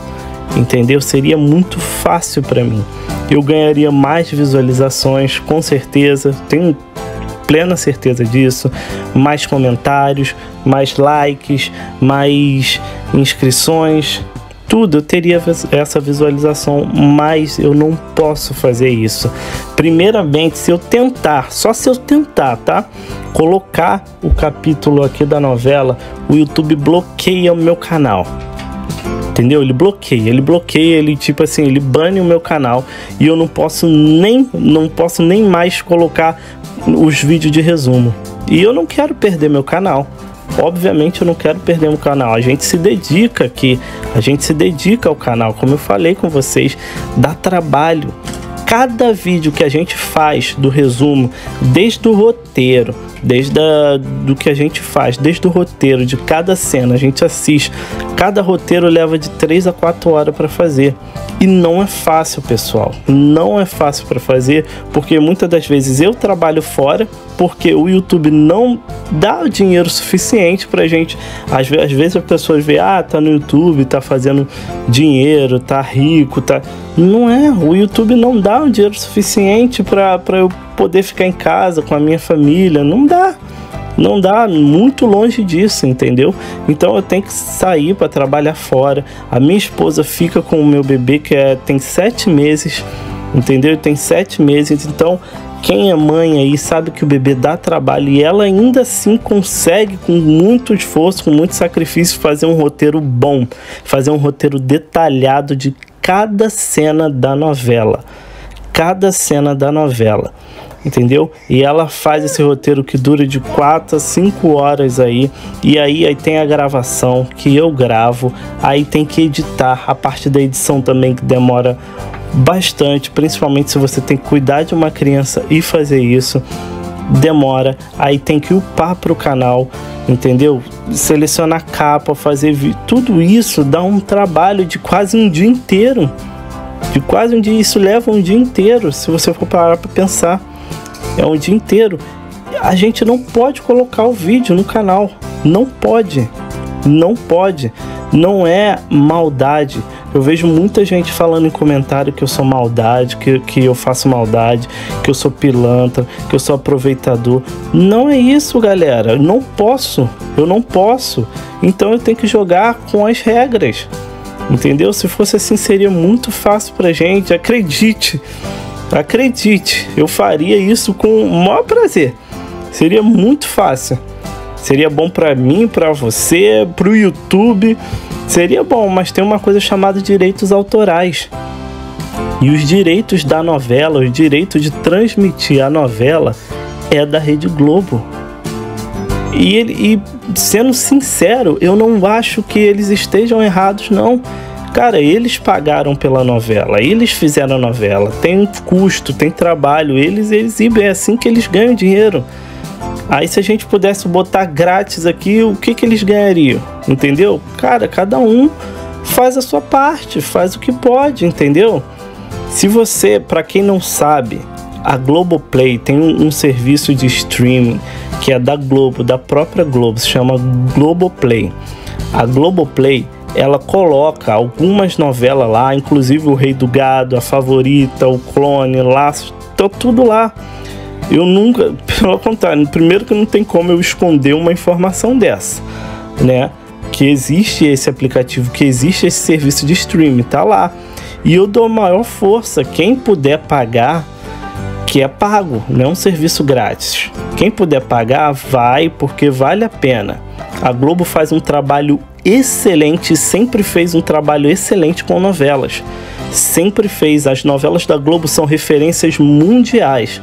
entendeu? Seria muito fácil para mim. Eu ganharia mais visualizações, com certeza, tenho plena certeza disso. Mais comentários, mais likes, mais inscrições, tudo, eu teria essa visualização, mas eu não posso fazer isso. Primeiramente, se eu tentar, só se eu tentar, tá? Colocar o capítulo aqui da novela, o YouTube bloqueia o meu canal. Entendeu? Ele bloqueia, ele tipo assim, ele bane o meu canal e eu não posso nem mais colocar os vídeos de resumo. E eu não quero perder meu canal. Obviamente eu não quero perder o canal. A gente se dedica aqui, a gente se dedica ao canal. Como eu falei com vocês, dá trabalho. Cada vídeo que a gente faz do resumo, desde o roteiro, do que a gente faz, desde o roteiro de cada cena, a gente assiste. Cada roteiro leva de 3 a 4 horas para fazer. E não é fácil, pessoal. Não é fácil para fazer, porque muitas das vezes eu trabalho fora, porque o YouTube não dá o dinheiro suficiente pra gente. Às vezes as pessoas veem, tá no YouTube, tá fazendo dinheiro, tá rico, tá... Não é, o YouTube não dá o dinheiro suficiente pra eu poder ficar em casa com a minha família. Não dá. Não dá, muito longe disso, entendeu? Então eu tenho que sair para trabalhar fora. A minha esposa fica com o meu bebê que tem 7 meses, entendeu? Tem 7 meses, então quem é mãe aí sabe que o bebê dá trabalho e ela ainda assim consegue, com muito esforço, com muito sacrifício, fazer um roteiro bom, fazer um roteiro detalhado de cada cena da novela. cada cena da novela, entendeu? E ela faz esse roteiro que dura de 4 a 5 horas aí, e aí tem a gravação que eu gravo, aí tem que editar, a parte da edição também que demora bastante, principalmente se você tem que cuidar de uma criança e fazer isso, demora, aí tem que upar para o canal, entendeu? Selecionar capa, fazer tudo isso dá um trabalho de quase um dia inteiro, isso leva um dia inteiro, se você for parar para pensar, é um dia inteiro. A gente não pode colocar o vídeo no canal, não pode, não é maldade. Eu vejo muita gente falando em comentário que eu sou maldade, que eu faço maldade, que eu sou pilantra, que eu sou aproveitador. Não é isso, galera. Eu não posso. Então eu tenho que jogar com as regras, entendeu? Se fosse assim, seria muito fácil pra gente. Acredite, eu faria isso com o maior prazer. Seria muito fácil. Seria bom pra mim, pra você, pro YouTube. Seria bom, mas tem uma coisa chamada direitos autorais. E os direitos da novela, o direito de transmitir a novela é da Rede Globo. E sendo sincero, eu não acho que eles estejam errados, não. Cara, eles pagaram pela novela, eles fizeram a novela, tem um custo, tem trabalho, eles é assim que eles ganham dinheiro. Aí se a gente pudesse botar grátis aqui, o que eles ganhariam? Entendeu? Cara, cada um faz a sua parte, faz o que pode, entendeu? Se você, para quem não sabe, a Globoplay tem um serviço de streaming que é da Globo, da própria Globo, se chama Globoplay. A Globoplay, ela coloca algumas novelas lá, inclusive O Rei do Gado, A Favorita, O Clone, Laços, tá tudo lá. Eu nunca, pelo contrário, primeiro que não tem como eu esconder uma informação dessa, né? Que existe esse aplicativo, que existe esse serviço de streaming, tá lá. E eu dou maior força, quem puder pagar, que é pago, não é um serviço grátis. Quem puder pagar, vai, porque vale a pena. A Globo faz um trabalho excelente, sempre fez um trabalho excelente com novelas. Sempre fez, as novelas da Globo são referências mundiais.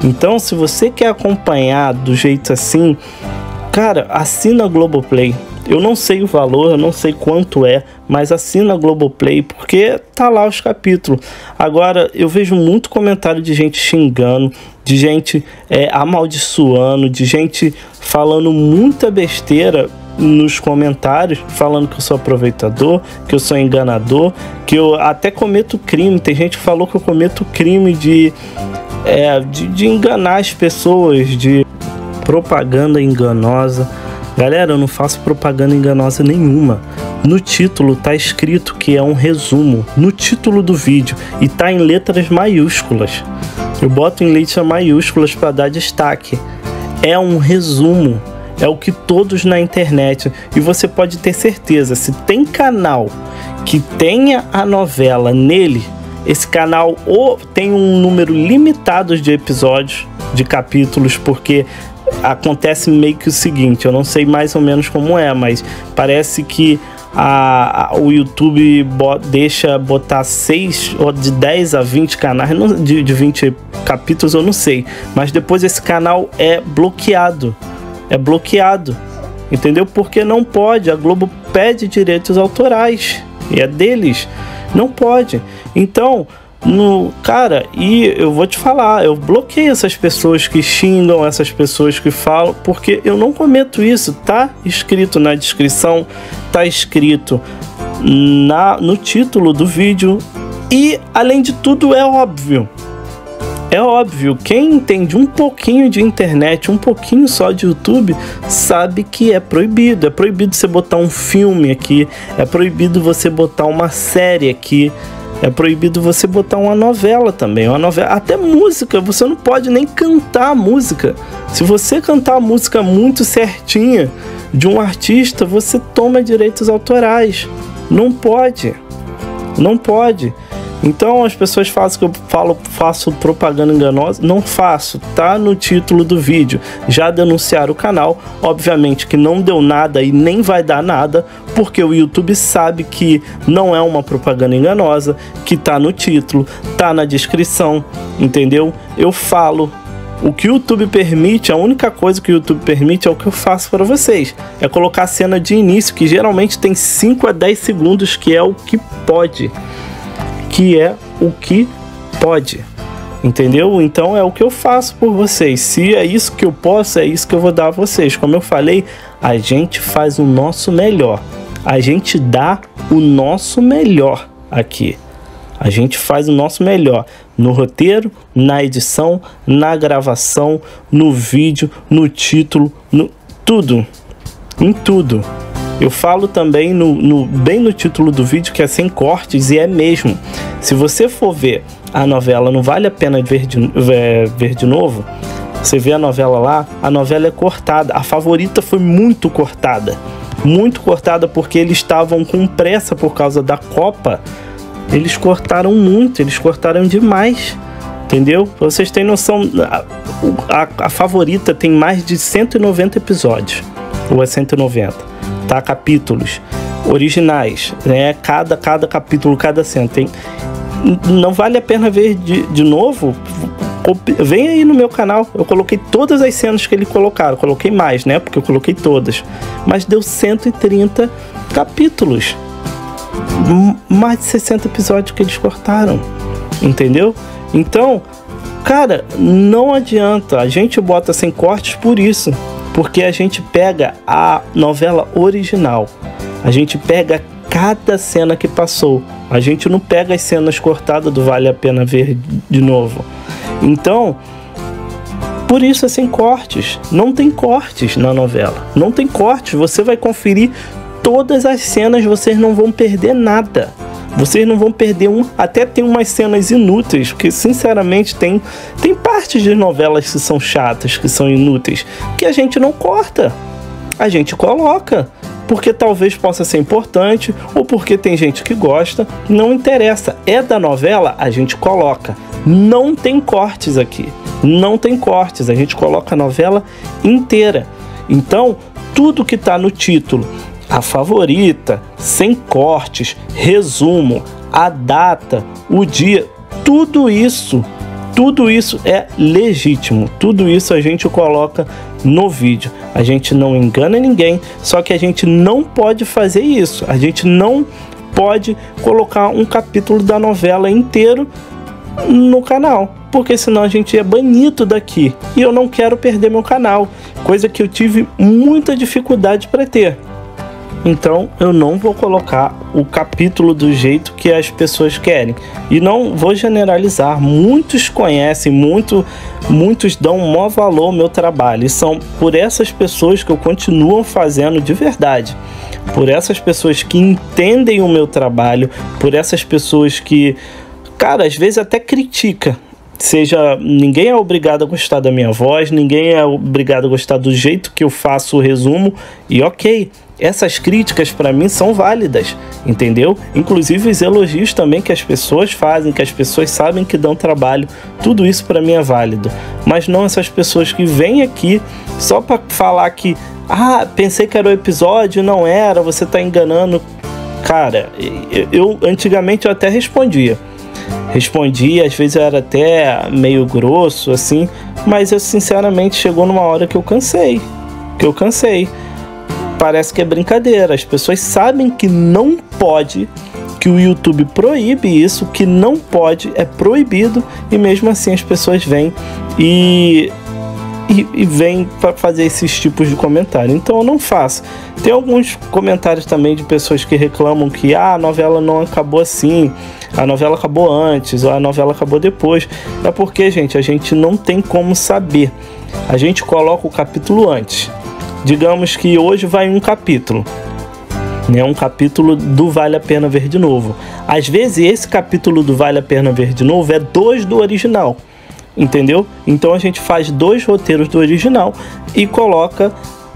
Então, se você quer acompanhar do jeito assim, cara, assina a Globoplay. Eu não sei o valor, eu não sei quanto é, mas assina a Globoplay, porque tá lá os capítulos. Agora, eu vejo muito comentário de gente xingando, de gente amaldiçoando, de gente falando muita besteira nos comentários, falando que eu sou aproveitador, que eu sou enganador, que eu até cometo crime. Tem gente que falou que eu cometo crime de enganar as pessoas, de propaganda enganosa. Galera, eu não faço propaganda enganosa nenhuma. No título tá escrito que é um resumo, no título do vídeo, e tá em letras maiúsculas. Eu boto em letras maiúsculas para dar destaque. É um resumo, é o que todos na internet, e você pode ter certeza, se tem canal que tenha a novela nele, esse canal ou tem um número limitado de episódios, de capítulos, porque acontece meio que o seguinte, eu não sei mais ou menos como é, mas parece que o YouTube deixa botar 6 ou de 10 a 20 canais, de 20 capítulos eu não sei, mas depois esse canal é bloqueado, entendeu? Porque não pode, a Globo pede direitos autorais e é deles, não pode. Então, cara, e eu vou te falar, eu bloqueio essas pessoas que xingam, essas pessoas que falam, porque eu não cometo isso. Tá escrito na descrição, tá escrito no título do vídeo, e além de tudo é óbvio, quem entende um pouquinho de internet, um pouquinho só de YouTube, sabe que é proibido você botar um filme aqui, é proibido você botar uma série aqui, é proibido você botar uma novela também, até música, você não pode nem cantar a música. Se você cantar a música muito certinha de um artista, você toma direitos autorais. Não pode. Então as pessoas fazem que eu faço propaganda enganosa. Não faço, tá no título do vídeo. Já denunciaram o canal, obviamente que não deu nada e nem vai dar nada, porque o YouTube sabe que não é uma propaganda enganosa, que tá no título, tá na descrição, entendeu? Eu falo. O que o YouTube permite, a única coisa que o YouTube permite é o que eu faço para vocês. É colocar a cena de início, que geralmente tem 5 a 10 segundos, que é o que pode. Entendeu? Então é o que eu faço por vocês. Se é isso que eu posso, é isso que eu vou dar a vocês. Como eu falei, a gente faz o nosso melhor. A gente dá o nosso melhor aqui. A gente faz o nosso melhor no roteiro, na edição, na gravação, no vídeo, no título, no tudo. Em tudo. Eu falo também bem no título do vídeo que é sem cortes, e é mesmo. Se você for ver a novela, não vale a pena ver de novo. Você vê a novela lá, a novela é cortada. A Favorita foi muito cortada. Muito cortada porque eles estavam com pressa por causa da Copa. Eles cortaram muito, eles cortaram demais, entendeu? Pra vocês terem noção, a Favorita tem mais de 190 episódios, ou é 190, tá? Capítulos originais, né? Cada capítulo, cada cena tem. Não vale a pena ver de novo. Vem aí no meu canal, eu coloquei todas as cenas que eles colocaram, coloquei mais, né? Porque eu coloquei todas, mas deu 130 capítulos. Mais de 60 episódios que eles cortaram, entendeu? Então, cara, não adianta, a gente bota sem cortes por isso, porque a gente pega a novela original, a gente pega cada cena que passou, a gente não pega as cenas cortadas do Vale a Pena Ver de novo. Então, por isso é sem cortes, não tem cortes na novela, não tem cortes, você vai conferir todas as cenas, vocês não vão perder nada. Vocês não vão perder até tem umas cenas inúteis, porque sinceramente tem partes de novelas que são chatas, que são inúteis, que a gente não corta. A gente coloca, porque talvez possa ser importante, ou porque tem gente que gosta, não interessa. É da novela, a gente coloca. Não tem cortes aqui. Não tem cortes, a gente coloca a novela inteira. Então, tudo que está no título, a Favorita, sem cortes, resumo, a data, o dia, tudo isso é legítimo. Tudo isso a gente coloca no vídeo. A gente não engana ninguém, só que a gente não pode fazer isso. A gente não pode colocar um capítulo da novela inteiro no canal, porque senão a gente é banido daqui. E eu não quero perder meu canal, coisa que eu tive muita dificuldade para ter. Então eu não vou colocar o capítulo do jeito que as pessoas querem. E não vou generalizar. Muitos conhecem, muitos dão um maior valor ao meu trabalho. E são por essas pessoas que eu continuo fazendo de verdade. Por essas pessoas que entendem o meu trabalho. Por essas pessoas que, cara, às vezes até critica. Ninguém é obrigado a gostar da minha voz, ninguém é obrigado a gostar do jeito que eu faço o resumo. E ok, essas críticas para mim são válidas, entendeu? Inclusive os elogios também que as pessoas fazem, que as pessoas sabem que dão trabalho, tudo isso para mim é válido. Mas não essas pessoas que vêm aqui só para falar que pensei que era o episódio, não era, você tá enganando. Cara, eu antigamente eu até respondia, às vezes eu era até meio grosso assim, mas eu sinceramente chegou numa hora que eu cansei. Parece que é brincadeira, as pessoas sabem que não pode, que o YouTube proíbe isso, que não pode, é proibido, e mesmo assim as pessoas vêm e vêm para fazer esses tipos de comentário. Então eu não faço. Tem alguns comentários também de pessoas que reclamam que a novela não acabou assim, a novela acabou antes, ou a novela acabou depois. É porque, gente, a gente não tem como saber. A gente coloca o capítulo antes. Digamos que hoje vai um capítulo, né? Um capítulo do Vale a Pena Ver de Novo. Às vezes esse capítulo do Vale a Pena Ver de Novo é 2 do original, entendeu? Então a gente faz 2 roteiros do original e coloca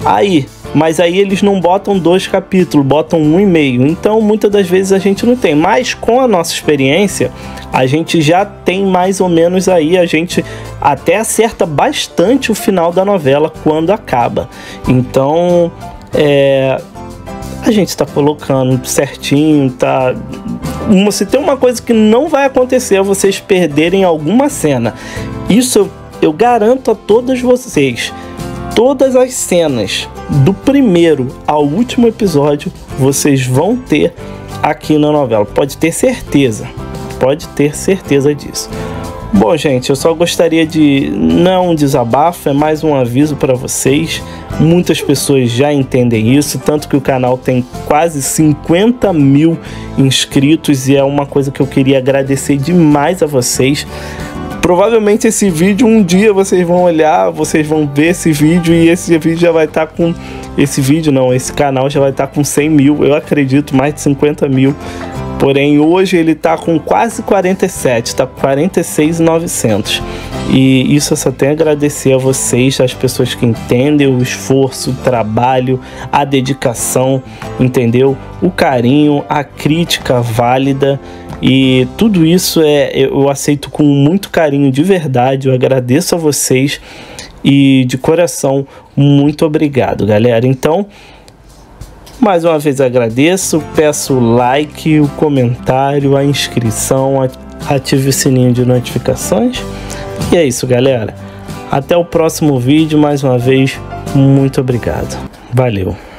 aí. Mas aí eles não botam 2 capítulos, botam 1,5. Então muitas das vezes a gente não tem. Mas com a nossa experiência, a gente já tem mais ou menos aí, a gente até acerta bastante o final da novela quando acaba. Então a gente tá colocando certinho, tá... Se tem uma coisa que não vai acontecer é vocês perderem alguma cena. Isso eu garanto a todos vocês. Todas as cenas, do primeiro ao último episódio, vocês vão ter aqui na novela. Pode ter certeza disso. Bom, gente, eu só gostaria de... Não um desabafo, é mais um aviso para vocês. Muitas pessoas já entendem isso, tanto que o canal tem quase 50 mil inscritos e é uma coisa que eu queria agradecer demais a vocês. Provavelmente esse vídeo, um dia vocês vão olhar, vocês vão ver esse vídeo e esse vídeo já vai estar com... esse canal já vai estar com 100 mil, eu acredito, mais de 50 mil. Porém, hoje ele tá com quase 47, tá com 46.900. E isso eu só tenho a agradecer a vocês, as pessoas que entendem o esforço, o trabalho, a dedicação, entendeu? O carinho, a crítica válida. E tudo isso eu aceito com muito carinho, de verdade. Eu agradeço a vocês e de coração, muito obrigado, galera. Então, mais uma vez agradeço, peço o like, o comentário, a inscrição, ative o sininho de notificações. E é isso, galera. Até o próximo vídeo, mais uma vez, muito obrigado. Valeu!